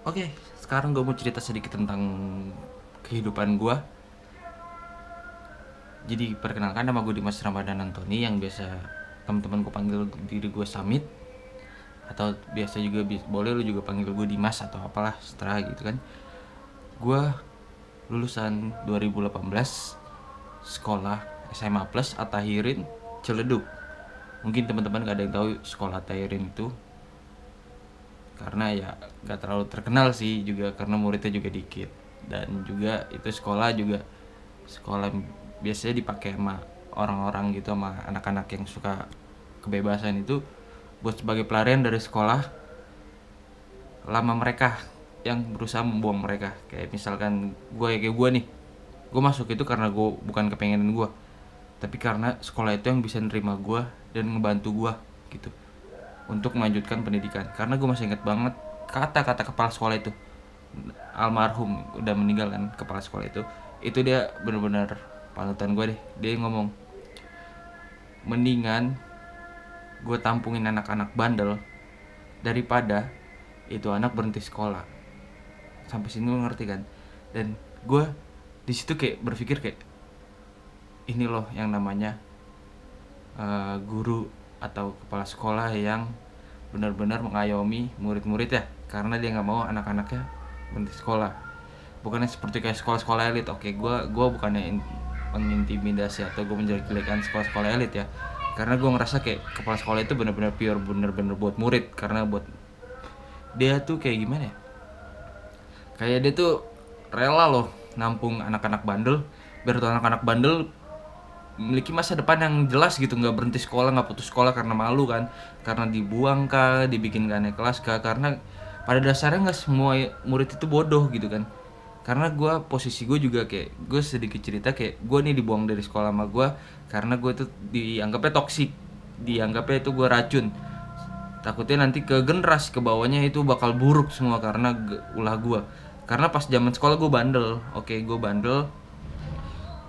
Oke, sekarang gue mau cerita sedikit tentang kehidupan gue. Jadi perkenalkan, nama gue Dimas Ramadan Antoni, yang biasa teman-teman gue panggil diri gue Samit, atau biasa juga boleh lu juga panggil gue Dimas atau apalah setelah gitu kan. Gue lulusan 2018, sekolah SMA Plus Attahirin Ciledug. Mungkin teman-teman gak ada yang tahu sekolah Attahirin itu, karena ya gak terlalu terkenal sih, juga karena muridnya juga dikit. Dan juga itu sekolah biasanya dipakai sama orang-orang gitu, sama anak-anak yang suka kebebasan itu, buat sebagai pelarian dari sekolah lama mereka yang berusaha membuang mereka. Kayak misalkan kayak gue nih, gue masuk itu karena gue bukan kepengenan gue, tapi karena sekolah itu yang bisa nerima gue dan ngebantu gue gitu untuk melanjutkan pendidikan. Karena gue masih inget banget kata-kata kepala sekolah itu, almarhum udah meninggal kan kepala sekolah itu dia benar-benar panutan gue deh. Dia ngomong, mendingan gue tampungin anak-anak bandel daripada itu anak berhenti sekolah. Sampai sini lo ngerti kan? Dan gue di situ kayak berpikir kayak, ini loh yang namanya guru atau kepala sekolah yang benar-benar mengayomi murid-murid ya, karena dia nggak mau anak-anaknya berhenti sekolah. Bukannya seperti kayak sekolah-sekolah elit. Oke, gue bukannya mengintimidasi atau gue menjelek-jelekan sekolah-sekolah elit ya, karena gue ngerasa kayak kepala sekolah itu benar-benar pure, benar-benar buat murid. Karena buat dia tuh kayak gimana ya, kayak dia tuh rela loh nampung anak-anak bandel, biar tuh anak-anak bandel memiliki masa depan yang jelas gitu, nggak berhenti sekolah, nggak putus sekolah karena malu kan, karena dibuang kah, dibikin gak naik kelas kah. Karena pada dasarnya nggak semua murid itu bodoh gitu kan. Karena posisi gue juga kayak, gue sedikit cerita kayak gue nih dibuang dari sekolah sama gue karena gue tuh dianggapnya toksik, dianggapnya itu gue racun. Takutnya nanti ke generasi ke bawahnya itu bakal buruk semua karena ulah gue. Karena pas zaman sekolah gue bandel. Oke, gue bandel,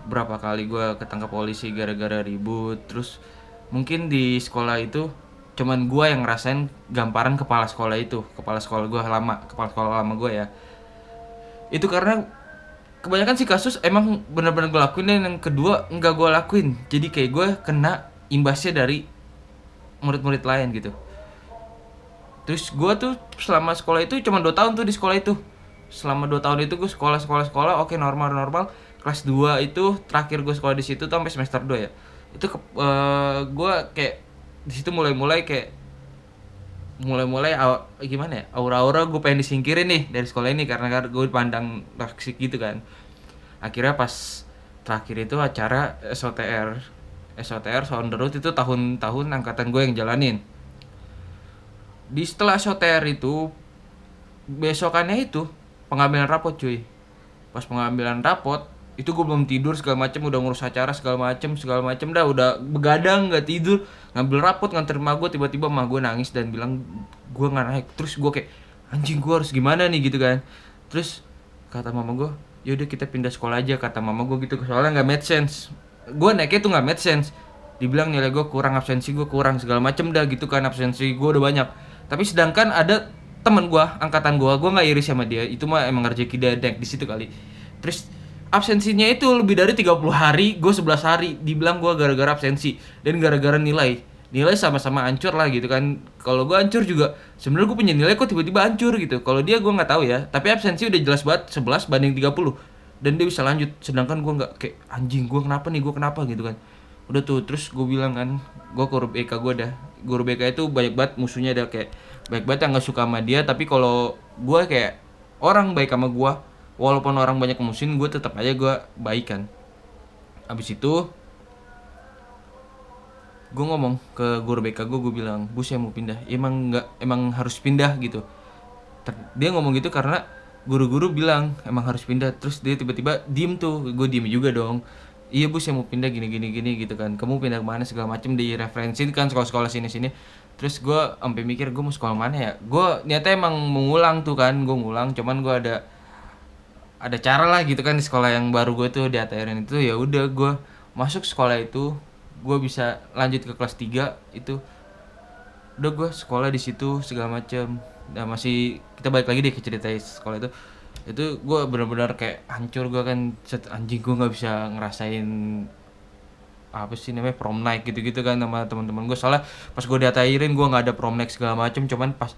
berapa kali gue ketangkap polisi gara-gara ribut. Terus mungkin di sekolah itu cuman gue yang ngerasain gamparan kepala sekolah itu, kepala sekolah lama gue ya. Itu karena kebanyakan sih kasus emang benar-benar gue lakuin, dan yang kedua enggak gue lakuin. Jadi kayak gue kena imbasnya dari murid-murid lain gitu. Terus gue tuh selama sekolah itu cuma 2 tahun tuh di sekolah itu. Selama 2 tahun itu gue sekolah oke, normal. Kelas 2 itu terakhir gue sekolah di situ tuh sampai semester 2 ya. Itu gue kayak di situ mulai kayak gimana ya, aura-aura gue pengen disingkirin nih dari sekolah ini karena gue dipandang toksik gitu kan. Akhirnya pas terakhir itu acara SOTR Sound the Road itu tahun-tahun angkatan gue yang jalanin. Di setelah SOTR itu, besokannya itu pengambilan rapot cuy. Pas pengambilan rapot itu gue belum tidur segala macem, udah ngurus acara segala macem dah, udah begadang nggak tidur, ngambil rapot nganter emak gue. Tiba-tiba emak gue nangis dan bilang gue nggak naik. Terus gue kayak, anjing gue harus gimana nih gitu kan. Terus kata mama gue, yaudah kita pindah sekolah aja, kata mama gue gitu, soalnya nggak make sense. Gue naiknya tuh nggak make sense, dibilang nilai gue kurang, absensi gue kurang segala macem dah gitu kan. Absensi gue udah banyak, tapi sedangkan ada temen gue angkatan gue nggak iri sama dia, itu mah emang rezeki dia naik di situ kali. Terus absensinya itu lebih dari 30 hari, gue 11 hari. Dibilang gue gara-gara absensi dan gara-gara nilai sama-sama hancur lah gitu kan. Kalau gue hancur juga, sebenarnya gue punya nilai kok tiba-tiba hancur gitu. Kalau dia gue nggak tahu ya, tapi absensi udah jelas banget 11 banding 30 dan dia bisa lanjut, sedangkan gue nggak. Kayak anjing, gue kenapa gitu kan. Udah tuh, terus gue bilang kan, gue ke guru BK gue dah. Guru BK itu banyak banget musuhnya, ada kayak baik banget yang nggak suka sama dia, tapi kalau gue kayak orang baik sama gue, walaupun orang banyak musuhin gue tetap aja gue baikan. Abis itu gue ngomong ke guru BK gue bilang, bu saya mau pindah. Emang harus pindah gitu. Dia ngomong gitu karena guru-guru bilang emang harus pindah. Terus dia tiba-tiba diem tuh, gue diem juga dong. Iya bu saya mau pindah gini gitu kan. Kamu pindah kemana segala macem, direferensin kan sekolah-sekolah sini. Terus gue sampai mikir gue mau sekolah mana ya. Gue niatnya emang mengulang tuh kan, gue ngulang. Cuman gue ada cara lah gitu kan di sekolah yang baru gue tuh di ATRN itu. Ya udah gue masuk sekolah itu, gue bisa lanjut ke kelas 3 itu. Udah gue sekolah di situ segala macam. Nah, masih kita balik lagi deh ke cerita sekolah itu gue benar-benar kayak hancur. Gue kan anjing, gue nggak bisa ngerasain apa sih namanya prom night gitu-gitu kan sama teman-teman gue. Soalnya pas gue diatairin gue nggak ada prom night segala macem, cuman pas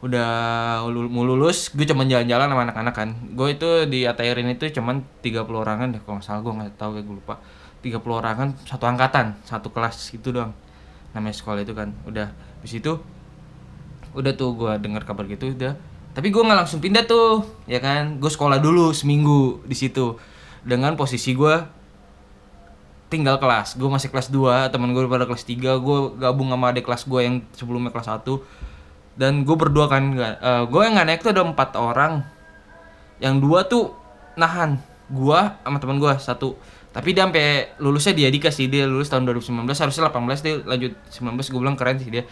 udah mau lulus gue cuman jalan-jalan sama anak-anak kan. Gue itu diatairin itu cuman 30 orangan deh kalau nggak salah, gue nggak tahu kayak gue lupa. 30 orangan satu angkatan satu kelas itu doang namanya sekolah itu kan. Udah di situ udah tuh gue dengar kabar gitu udah, tapi gue nggak langsung pindah tuh ya kan. Gue sekolah dulu seminggu di situ dengan posisi gue tinggal kelas. Gue masih kelas 2, teman gue pada kelas 3. Gue gabung sama adik kelas gue yang sebelumnya kelas 1. Dan gue berdua kan gue yang nggak naik tuh ada 4 orang. Yang 2 tuh nahan gue sama teman gue 1. Tapi dia sampai lulusnya dia dikasih, dia lulus tahun 2019, harusnya 18 dia lanjut 19. Gue bilang keren sih dia.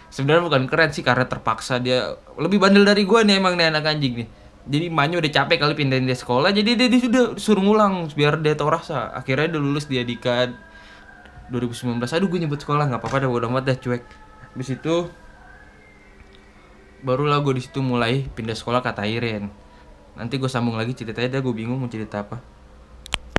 Sebenarnya bukan keren sih, karena terpaksa. Dia lebih bandel dari gue nih emang nih anak anjing nih. Jadi emaknya udah capek kali pindahin dia sekolah, jadi dia sudah suruh ngulang biar dia tau rasa. Akhirnya dia lulus dia Dika 2019. Aduh gue nyebut sekolah nggak apa-apa dah, bodo amat dah, cuek. Habis itu barulah gue di situ mulai pindah sekolah ke Tairen. Nanti gue sambung lagi ceritanya dah, gue bingung mau cerita apa.